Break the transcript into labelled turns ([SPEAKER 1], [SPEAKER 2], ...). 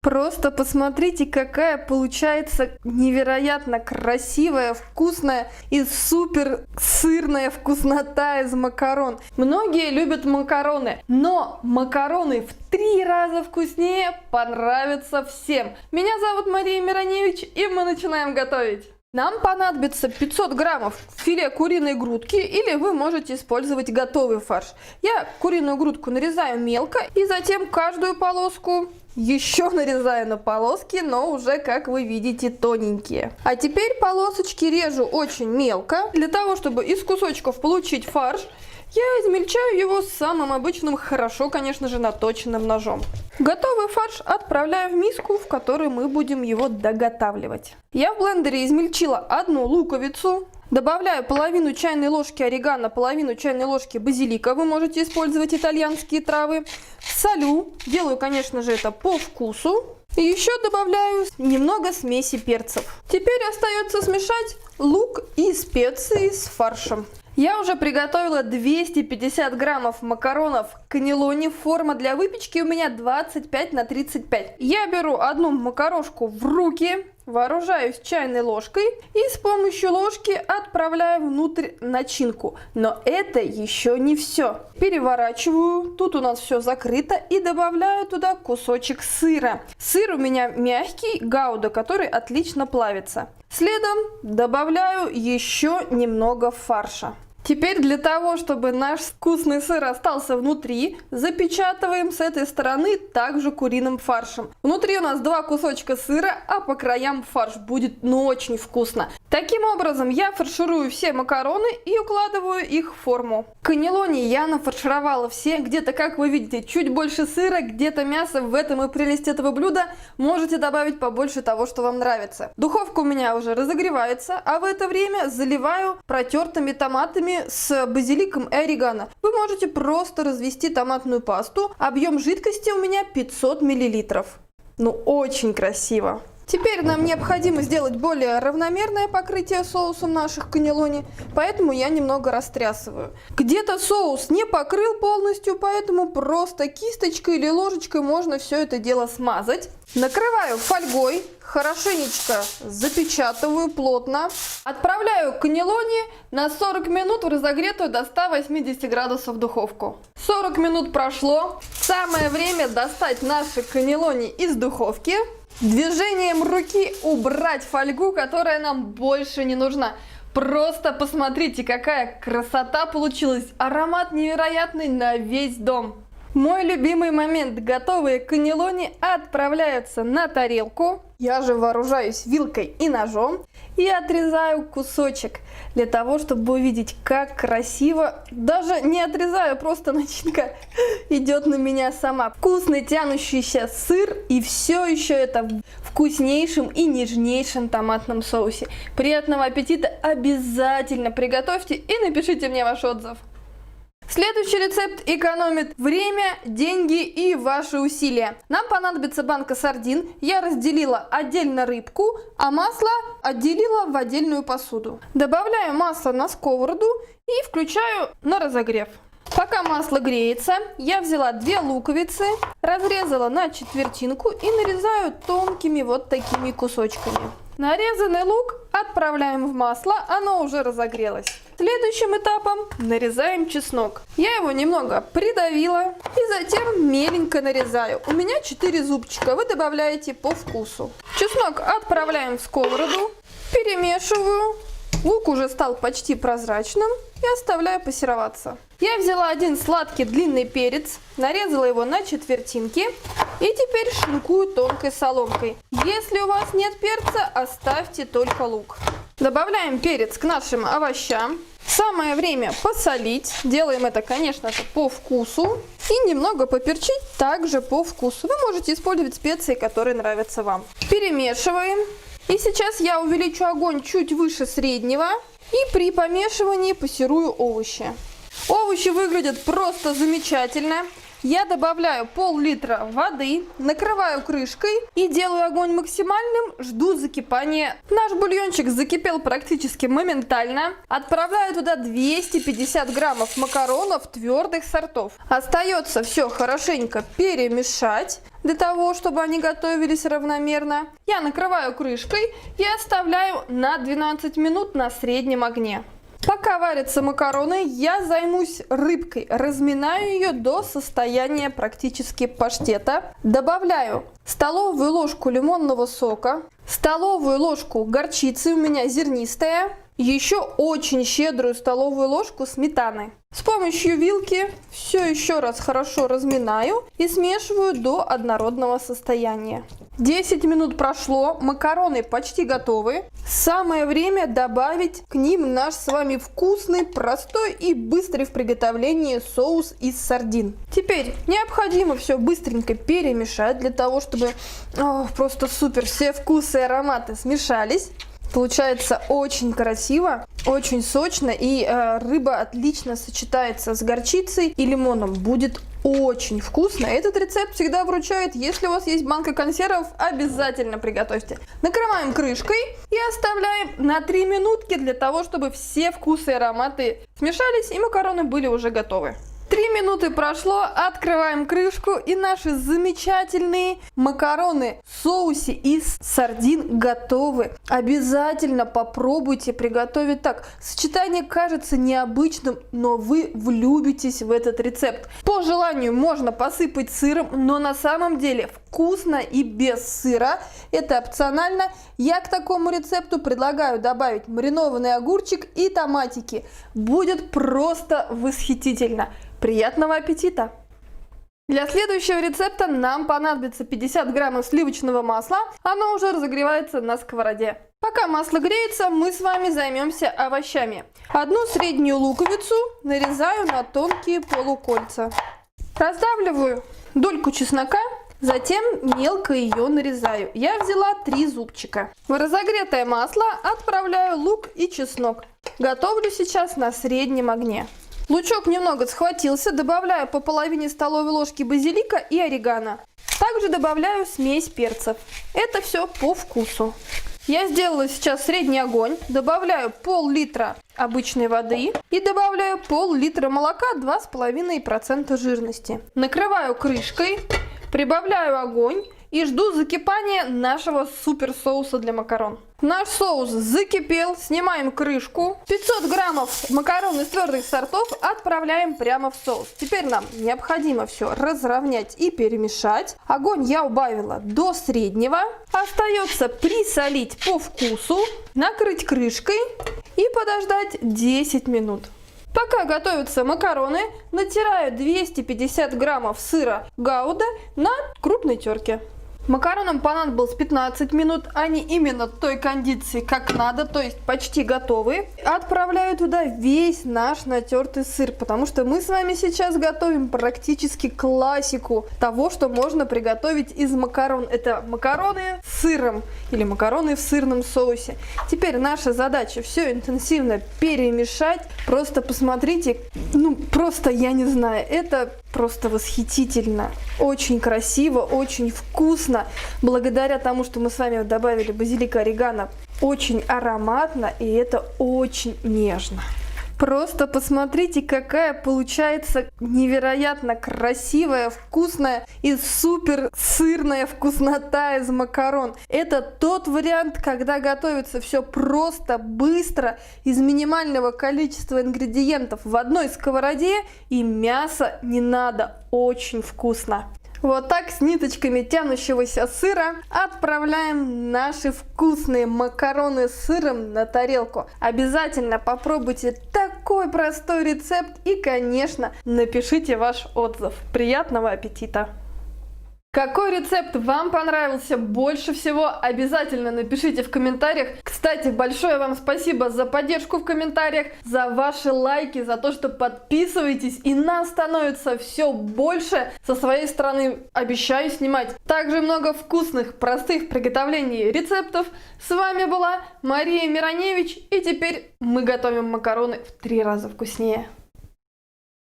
[SPEAKER 1] Просто посмотрите, какая получается невероятно красивая, вкусная и супер сырная вкуснота из макарон. Многие любят макароны, но макароны в 3 раза вкуснее понравятся всем. Меня зовут Мария Мироневич, и мы начинаем готовить. Нам понадобится 500 граммов филе куриной грудки, или вы можете использовать готовый фарш. Я куриную грудку нарезаю мелко и затем каждую полоску еще нарезаю на полоски, но уже, как вы видите, тоненькие. А теперь полосочки режу очень мелко. Для того, чтобы из кусочков получить фарш, я измельчаю его самым обычным, хорошо, конечно же, наточенным ножом. Готовый фарш отправляю в миску, в которой мы будем его доготавливать. Я в блендере измельчила 1 луковицу. Добавляю половину чайной ложки орегано, половину чайной ложки базилика. Вы можете использовать итальянские травы. Солю. Делаю, конечно же, это по вкусу. И еще добавляю немного смеси перцев. Теперь остается смешать лук и специи с фаршем. Я уже приготовила 250 граммов макаронов каннелони. Форма для выпечки у меня 25 на 35. Я беру одну макарошку в руки, вооружаюсь чайной ложкой и с помощью ложки отправляю внутрь начинку. Но это еще не все. Переворачиваю, тут у нас все закрыто, и добавляю туда кусочек сыра. Сыр у меня мягкий, гауда, который отлично плавится. Следом добавляю еще немного фарша. Теперь для того, чтобы наш вкусный сыр остался внутри, запечатываем с этой стороны также куриным фаршем. Внутри у нас 2 кусочка сыра, а по краям фарш будет очень вкусно. Таким образом я фарширую все макароны и укладываю их в форму. Каннелони я нафаршировала все, где-то, как вы видите, чуть больше сыра, где-то мяса. В этом и прелесть этого блюда. Можете добавить побольше того, что вам нравится. Духовка у меня уже разогревается, а в это время заливаю протертыми томатами с базиликом и орегано. Вы можете просто развести томатную пасту. Объем жидкости у меня 500 мл. Ну, очень красиво. Теперь нам необходимо сделать более равномерное покрытие соусом наших каннелони, поэтому я немного растрясываю. Где-то соус не покрыл полностью, поэтому просто кисточкой или ложечкой можно все это дело смазать. Накрываю фольгой, хорошенечко запечатываю плотно. Отправляю каннелони на 40 минут в разогретую до 180 градусов духовку. 40 минут прошло. Самое время достать наши каннелони из духовки. Движением руки убрать фольгу, которая нам больше не нужна. Просто посмотрите, какая красота получилась. Аромат невероятный на весь дом. Мой любимый момент. Готовые каннелони отправляются на тарелку. Я же вооружаюсь вилкой и ножом и отрезаю кусочек для того, чтобы увидеть, как красиво. Даже не отрезаю, просто начинка идет на меня сама. Вкусный тянущийся сыр, и все еще это в вкуснейшем и нежнейшем томатном соусе. Приятного аппетита! Обязательно приготовьте и напишите мне ваш отзыв. Следующий рецепт экономит время, деньги и ваши усилия. Нам понадобится банка сардин. Я разделила отдельно рыбку, а масло отделила в отдельную посуду. Добавляю масло на сковороду и включаю на разогрев. Пока масло греется, я взяла 2 луковицы, разрезала на четвертинку и нарезаю тонкими вот такими кусочками. Нарезанный лук отправляем в масло, оно уже разогрелось. Следующим этапом нарезаем чеснок. Я его немного придавила и затем меленько нарезаю. У меня 4 зубчика, вы добавляете по вкусу. Чеснок отправляем в сковороду, перемешиваю. Лук уже стал почти прозрачным и оставляю пассероваться. Я взяла 1 сладкий длинный перец, нарезала его на четвертинки и теперь шинкую тонкой соломкой. Если у вас нет перца, оставьте только лук. Добавляем перец к нашим овощам. Самое время посолить. Делаем это, конечно же, по вкусу. И немного поперчить также по вкусу. Вы можете использовать специи, которые нравятся вам. Перемешиваем. И сейчас я увеличу огонь чуть выше среднего. И при помешивании пассерую овощи. Овощи выглядят просто замечательно. я добавляю пол-литра воды, накрываю крышкой и делаю огонь максимальным, жду закипания. Наш бульончик закипел практически моментально. Отправляю туда 250 граммов макаронов твердых сортов. Остается все хорошенько перемешать для того, чтобы они готовились равномерно. Я накрываю крышкой и оставляю на 12 минут на среднем огне. Пока варятся макароны, я займусь рыбкой. Разминаю ее до состояния практически паштета. Добавляю столовую ложку лимонного сока, столовую ложку горчицы, у меня зернистая, еще очень щедрую столовую ложку сметаны. С помощью вилки все еще раз хорошо разминаю и смешиваю до однородного состояния. 10 минут прошло, макароны почти готовы. Самое время добавить к ним наш с вами вкусный, простой и быстрый в приготовлении соус из сардин. Теперь необходимо все быстренько перемешать для того, чтобы просто супер все вкусы и ароматы смешались. Получается очень красиво, очень сочно, и рыба отлично сочетается с горчицей и лимоном. Будет очень вкусно. Этот рецепт всегда выручает. Если у вас есть банка консервов, обязательно приготовьте. Накрываем крышкой и оставляем на 3 минутки для того, чтобы все вкусы и ароматы смешались и макароны были уже готовы. 3 минуты прошло, открываем крышку, и наши замечательные макароны в соусе из сардин готовы. Обязательно попробуйте приготовить так. Сочетание кажется необычным, но вы влюбитесь в этот рецепт. По желанию можно посыпать сыром, но на самом деле вкусно и без сыра. Это опционально. Я к такому рецепту предлагаю добавить маринованный огурчик и томатики. Будет просто восхитительно. Приятного аппетита! Для следующего рецепта нам понадобится 50 граммов сливочного масла. Оно уже разогревается на сковороде. Пока масло греется, мы с вами займемся овощами. Одну среднюю луковицу нарезаю на тонкие полукольца. Раздавливаю дольку чеснока, затем мелко ее нарезаю. Я взяла 3 зубчика. В разогретое масло отправляю лук и чеснок. Готовлю сейчас на среднем огне. Лучок немного схватился, добавляю по половине столовой ложки базилика и орегано. Также добавляю смесь перцев. Это все по вкусу. Я сделала сейчас средний огонь, добавляю пол-литра обычной воды и добавляю пол-литра молока 2,5% жирности. Накрываю крышкой, прибавляю огонь и жду закипания нашего супер соуса для макарон. Наш соус закипел, снимаем крышку. 500 граммов макарон из твердых сортов отправляем прямо в соус. Теперь нам необходимо все разровнять и перемешать. Огонь я убавила до среднего. Остается присолить по вкусу, накрыть крышкой и подождать 10 минут. Пока готовятся макароны, натираю 250 граммов сыра гауда на крупной терке. Макаронам понадобилось 15 минут, они именно той кондиции, как надо, то есть почти готовы. Отправляю туда весь наш натертый сыр, потому что мы с вами сейчас готовим практически классику того, что можно приготовить из макарон. Это макароны с сыром или макароны в сырном соусе. Теперь наша задача все интенсивно перемешать. Просто посмотрите, просто я не знаю, это просто восхитительно, очень красиво, очень вкусно. Благодаря тому, что мы с вами добавили базилик и орегано, очень ароматно, и это очень нежно. Просто посмотрите, какая получается невероятно красивая, вкусная и супер сырная вкуснота из макарон. Это тот вариант, когда готовится все просто, быстро, из минимального количества ингредиентов в одной сковороде, и мяса не надо, очень вкусно. Вот так с ниточками тянущегося сыра отправляем наши вкусные макароны с сыром на тарелку. Обязательно попробуйте такой простой рецепт и, конечно, напишите ваш отзыв. Приятного аппетита! Какой рецепт вам понравился больше всего? Обязательно напишите в комментариях. Кстати, большое вам спасибо за поддержку в комментариях, за ваши лайки, за то, что подписываетесь, и нас становится все больше. Со своей стороны обещаю снимать также много вкусных, простых в приготовлении рецептов. С вами была Мария Мироневич, и теперь мы готовим макароны в 3 раза вкуснее.